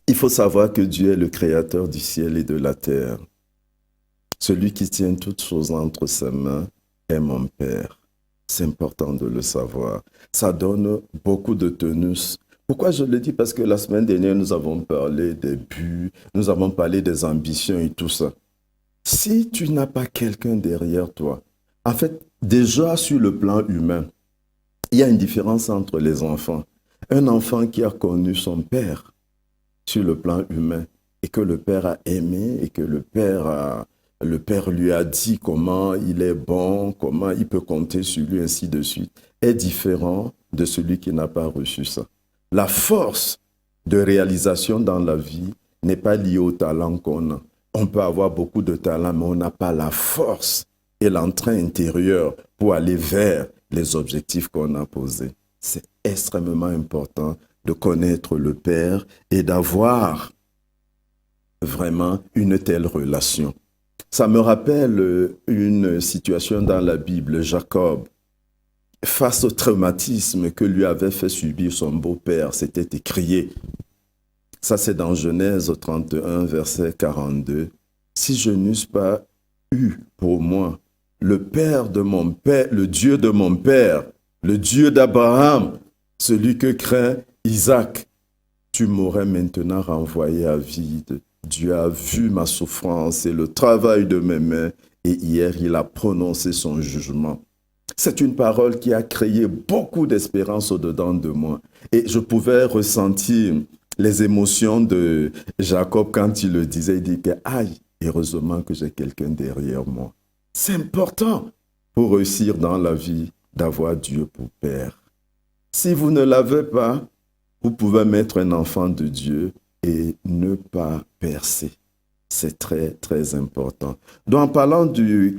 Il faut savoir que Dieu est le créateur du ciel et de la terre. Celui qui tient toutes choses entre ses mains est mon Père. C'est important de le savoir. Ça donne beaucoup de tenus. Pourquoi je le dis? Parce que la semaine dernière, nous avons parlé des buts, nous avons parlé des ambitions et tout ça. Si tu n'as pas quelqu'un derrière toi, en fait, déjà sur le plan humain, il y a une différence entre les enfants. Un enfant qui a connu son père sur le plan humain et que le père a aimé et que le père lui a dit comment il est bon, comment il peut compter sur lui, ainsi de suite, est différent de celui qui n'a pas reçu ça. La force de réalisation dans la vie n'est pas liée au talent qu'on a. On peut avoir beaucoup de talent, mais on n'a pas la force et l'entrain intérieur pour aller vers les objectifs qu'on a posés. C'est extrêmement important de connaître le Père et d'avoir vraiment une telle relation. Ça me rappelle une situation dans la Bible, Jacob, face au traumatisme que lui avait fait subir son beau-père, s'était écrié. Ça, c'est dans Genèse 31, verset 42. Si je n'eusse pas eu pour moi le Père de mon Père, le Dieu de mon Père, le Dieu d'Abraham, celui que craint Isaac, tu m'aurais maintenant renvoyé à vide. Dieu a vu ma souffrance et le travail de mes mains, et hier il a prononcé son jugement. C'est une parole qui a créé beaucoup d'espérance au-dedans de moi. Et je pouvais ressentir les émotions de Jacob quand il le disait. Il dit que, aïe, heureusement que j'ai quelqu'un derrière moi. C'est important pour réussir dans la vie d'avoir Dieu pour Père. Si vous ne l'avez pas, vous pouvez mettre un enfant de Dieu et ne pas percer. C'est très, très important. Donc, en parlant du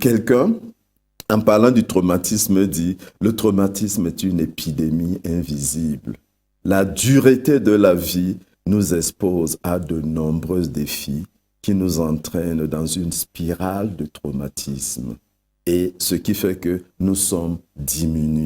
traumatisme, dit, le traumatisme est une épidémie invisible. La dureté de la vie nous expose à de nombreux défis qui nous entraînent dans une spirale de traumatisme. Et ce qui fait que nous sommes diminués.